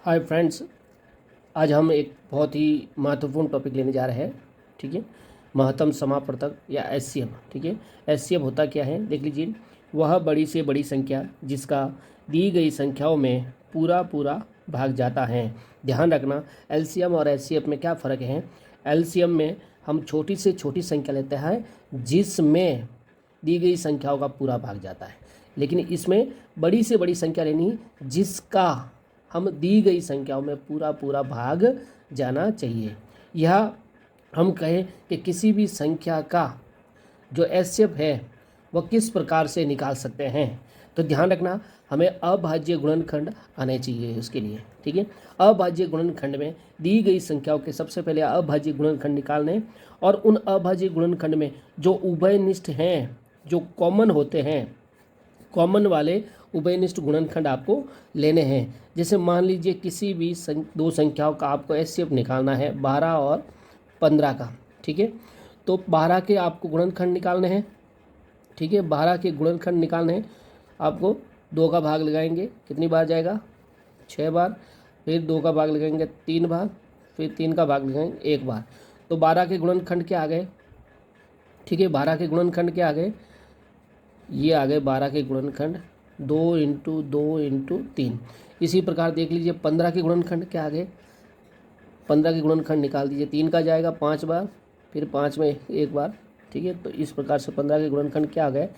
Hi friends, आज हम एक बहुत ही महत्वपूर्ण टॉपिक लेने जा रहे हैं। ठीक है, महत्तम समापवर्तक या एचसीएफ। ठीक है, एचसीएफ होता क्या है देख लीजिए। वह बड़ी से बड़ी संख्या जिसका दी गई संख्याओं में पूरा पूरा भाग जाता है। ध्यान रखना, एलसीएम और एचसीएफ में क्या फ़र्क है। एलसीएम में हम छोटी से छोटी संख्या लेते हैं जिसमें दी गई संख्याओं का पूरा भाग जाता है, लेकिन इसमें बड़ी से बड़ी संख्या लेनी जिसका हम दी गई संख्याओं में पूरा पूरा भाग जाना चाहिए। यह हम कहें कि किसी भी संख्या का जो एचसीएफ है वह किस प्रकार से निकाल सकते हैं। तो ध्यान रखना, हमें अभाज्य गुणनखंड आने चाहिए उसके लिए। ठीक है, अभाज्य गुणनखंड में दी गई संख्याओं के सबसे पहले अभाज्य गुणनखंड निकालने, और उन अभाज्य गुणनखंड में जो उभयनिष्ठ हैं, जो कॉमन होते हैं, कॉमन वाले उभयनिष्ठ गुणनखंड आपको लेने हैं। जैसे मान लीजिए किसी भी दो संख्याओं का आपको एचसीएफ निकालना है 12 और 15 का। ठीक है, तो 12 के आपको गुणनखंड निकालने हैं। ठीक है, 12 के गुणनखंड निकालने हैं आपको। 2 का भाग लगाएंगे, कितनी बार जाएगा? 6 बार। फिर 2 का भाग लगाएंगे 3 बार, फिर 3 का भाग लगाएंगे 1 बार। तो 12 के गुणनखंड क्या आ गए? ठीक है, 12 के गुणनखंड क्या आ गए? ये आ गए 12 के गुणनखंड 2 इंटू 2 इंटू 3। इसी प्रकार देख लीजिए 15 के गुणनखंड क्या आ गए? 15 के गुणनखंड निकाल दीजिए। 3 का जाएगा 5 बार, फिर 5 में 1 बार। ठीक है, तो इस प्रकार से 15 के गुणनखंड क्या आ गए?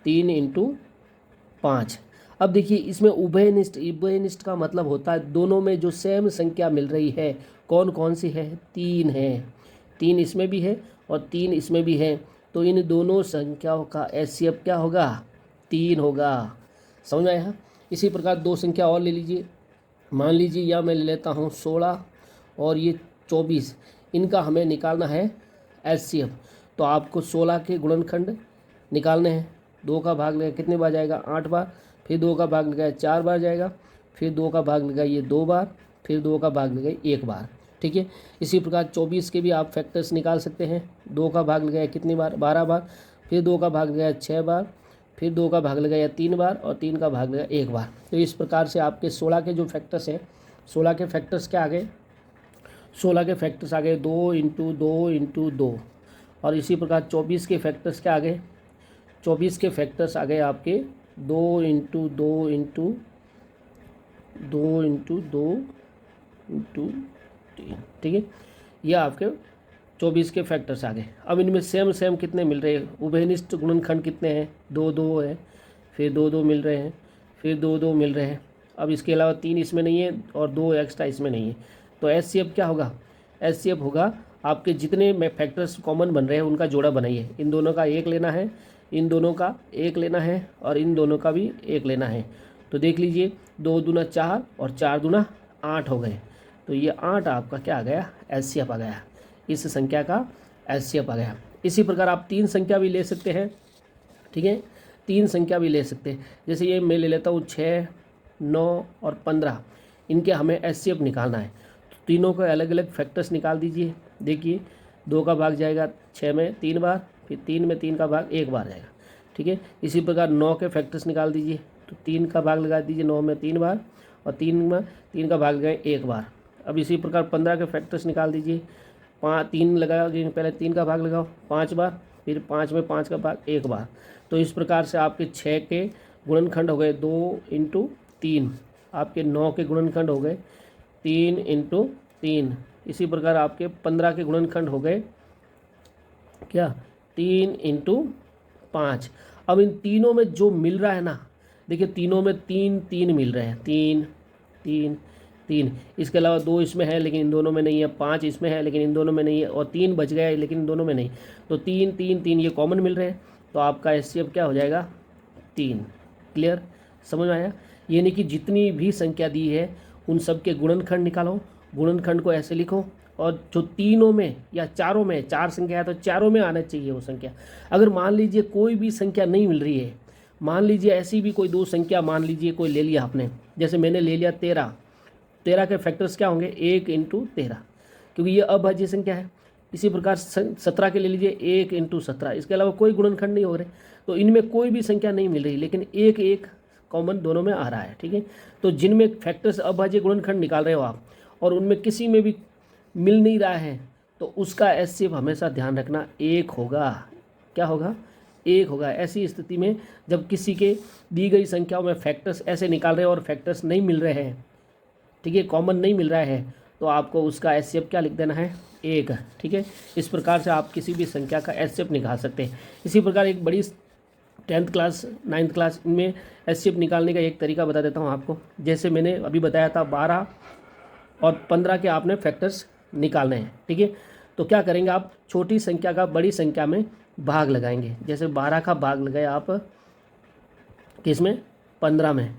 3 इंटू 5। अब देखिए इसमें उभयनिष्ठ, उभयनिष्ठ का मतलब होता है दोनों में जो सेम संख्या मिल रही है। कौन कौन सी है? 3 है। 3 इसमें भी है और 3 इसमें भी है, तो इन दोनों संख्याओं का एचसीएफ क्या होगा? 3 होगा। समझ में आया? इसी प्रकार दो संख्या और ले लीजिए। मान लीजिए या मैं ले लेता हूँ 16 और ये 24। इनका हमें निकालना है एचसीएफ। तो आपको 16 के गुणनखंड निकालने हैं। 2 का भाग लगाए कितने बार जाएगा? 8 बार। फिर 2 का भाग लगाए 4 बार जाएगा। फिर 2 का भाग लगाइए 2 बार। फिर 2 का भाग लगाइए 1 बार। ठीक है, इसी प्रकार 24 के भी आप फैक्टर्स निकाल सकते हैं। 2 का भाग लगाया कितनी बार? 12 बार। फिर 2 का भाग लगाया 6 बार। फिर 2 का भाग लगाया 3 बार और 3 का भाग लगाया 1 बार। तो इस प्रकार से आपके 16 के जो फैक्टर्स हैं, 16 के फैक्टर्स क्या आ गए? 16 के फैक्टर्स आ गए 2 इंटू 2 इंटू 2। और इसी प्रकार 24 के फैक्टर्स क्या आ गए? 24 के फैक्टर्स आ गए आपके 2 इंटू 2 इंटू 2 इंटू 2 इंटू 3। ठीक है, ये आपके 24 के फैक्टर्स आ गए। अब इनमें सेम सेम कितने मिल रहे हैं? उभयनिष्ठ गुणनखंड कितने हैं? 2 2 है, फिर 2 2 मिल रहे हैं, फिर 2 2 मिल रहे हैं। अब इसके अलावा 3 इसमें नहीं है और 2 एक्स्ट्रा इसमें नहीं है। तो एचसीएफ क्या होगा? एचसीएफ होगा आपके जितने में फैक्टर्स कॉमन बन रहे हैं उनका जोड़ा बनाइए। इन दोनों का 1 लेना है, इन दोनों का 1 लेना है और इन दोनों का भी 1 लेना है। तो देख लीजिए 2 दूना 4 और 4 दूना 8 हो गए। तो ये 8 आपका क्या आ गया? एचसीएफ आ गया। इस संख्या का एचसीएफ आ गया। इसी प्रकार आप 3 संख्या भी ले सकते हैं। ठीक है, 3 संख्या भी ले सकते हैं। जैसे ये मैं ले लेता हूँ 6, 9 और 15। इनके हमें एचसीएफ निकालना है। तो तीनों के अलग अलग फैक्टर्स निकाल दीजिए। देखिए 2 का भाग जाएगा 6 में 3 बार, फिर 3 में 3 का भाग 1 बार जाएगा। ठीक है, इसी प्रकार 9 के फैक्टर्स निकाल दीजिए। तो 3 का भाग लगा दीजिए 9 में 3 बार और 3 में 3 का भाग लगाए 1 बार। अब इसी प्रकार 15 के फैक्टर्स निकाल दीजिए। 3 लगाओ, पहले 3 का भाग लगाओ 5 बार, फिर 5 में 5 का भाग 1 बार। तो इस प्रकार से आपके 6 के गुणनखंड हो गए 2 इंटू 3। आपके 9 के गुणनखंड हो गए 3 इंटू 3। इसी प्रकार आपके 15 के गुणनखंड हो गए क्या? 3 इंटू 5। अब इन तीनों में जो मिल रहा है ना, देखिए तीनों में 3 3 मिल रहे हैं। 3 3 3। इसके अलावा 2 इसमें है लेकिन इन दोनों में नहीं है। 5 इसमें है लेकिन इन दोनों में नहीं है और 3 बच गया है लेकिन इन दोनों में नहीं। तो 3 3 3 ये कॉमन मिल रहे हैं। तो आपका एचसीएफ क्या हो जाएगा? 3। क्लियर? समझ में आया? ये नहीं कि जितनी भी संख्या दी है उन सब के गुणनखंड निकालो। गुणनखंड को ऐसे लिखो और जो तीनों में या चारों में, 4 संख्या है तो चारों में आना चाहिए वो संख्या। अगर मान लीजिए कोई भी संख्या नहीं मिल रही है, मान लीजिए ऐसी भी कोई 2 संख्या मान लीजिए कोई ले लिया आपने, जैसे मैंने ले लिया 13। 13 के फैक्टर्स क्या होंगे? 1 इंटू 13, क्योंकि ये अभाज्य संख्या है। इसी प्रकार 17 के ले लीजिए 1 इंटू 17। इसके अलावा कोई गुणनखंड नहीं हो रहे, तो इनमें कोई भी संख्या नहीं मिल रही, लेकिन एक एक कॉमन दोनों में आ रहा है, ठीक है। तो जिनमें फैक्टर्स अभाज्य गुणनखंड निकाल रहे हो आप और उनमें किसी में भी मिल नहीं रहा है तो उसका एचसीएफ हमेशा ध्यान रखना 1 होगा। क्या होगा? 1 होगा। ऐसी स्थिति में जब किसी के दी गई संख्याओं में फैक्टर्स ऐसे निकाल रहे हो और फैक्टर्स नहीं मिल रहे हैं, ठीक है, कॉमन नहीं मिल रहा है, तो आपको उसका एचसीएफ क्या लिख देना है? 1, ठीक है। इस प्रकार से आप किसी भी संख्या का एचसीएफ निकाल सकते हैं। इसी प्रकार एक बड़ी 10th क्लास 9th क्लास में एचसीएफ निकालने का एक तरीका बता देता हूँ आपको। जैसे मैंने अभी बताया था 12 और 15 के आपने फैक्टर्स निकालने हैं, ठीक है। तो क्या करेंगे आप? छोटी संख्या का बड़ी संख्या में भाग लगाएंगे। जैसे 12 का भाग लगाया आप किस में? 15 में,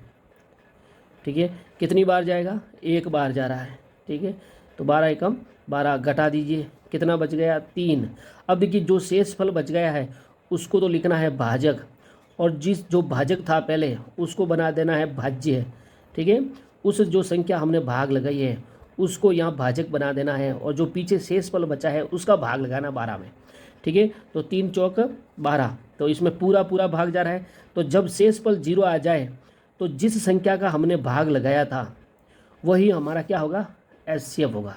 ठीक है। कितनी बार जाएगा? 1 बार जा रहा है, ठीक है। तो 12 एकम 12 घटा दीजिए, कितना बच गया? 3। अब देखिए जो शेष फल बच गया है उसको तो लिखना है भाजक, और जो भाजक था पहले उसको बना देना है भाज्य, ठीक है। उस जो संख्या हमने भाग लगाई है उसको यहाँ भाजक बना देना है, और जो पीछे शेष फल बचा है उसका भाग लगाना 12 में, ठीक है। तो 3 चौक 12, तो इसमें पूरा पूरा भाग जा रहा है। तो जब शेष फल 0 आ जाए तो जिस संख्या का हमने भाग लगाया था वही हमारा क्या होगा? एचसीएफ होगा।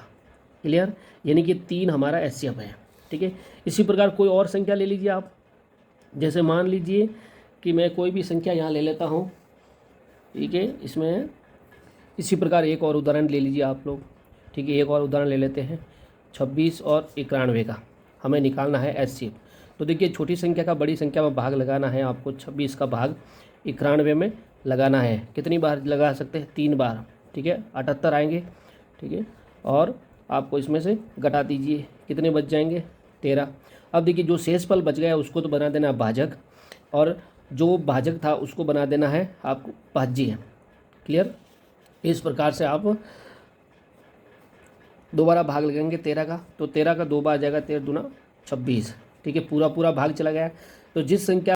क्लियर? यानी कि 3 हमारा एचसीएफ है, ठीक है। इसी प्रकार कोई और संख्या ले लीजिए आप। जैसे मान लीजिए कि मैं कोई भी संख्या यहाँ ले लेता हूँ, ठीक है। इसमें इसी प्रकार एक और उदाहरण ले लीजिए आप लोग, ठीक है। एक और उदाहरण ले लेते हैं 26 और 91 का हमें निकालना है एचसीएफ। तो देखिए छोटी संख्या का बड़ी संख्या में भाग लगाना है आपको। 26 का भाग 91 में लगाना है। कितनी बार लगा सकते हैं? 3 बार, ठीक है। 78 आएंगे, ठीक है। और आपको इसमें से घटा दीजिए, कितने बच जाएंगे? 13। अब देखिए जो शेष फल बच गया उसको तो बना देना भाजक, और जो भाजक था उसको बना देना है आपको भाज्य। क्लियर? इस प्रकार से आप दोबारा भाग लगाएंगे 13 का, तो 13 का 2 बार जाएगा, 13 दूना 26, ठीक है। पूरा पूरा भाग चला गया। तो जिस संख्या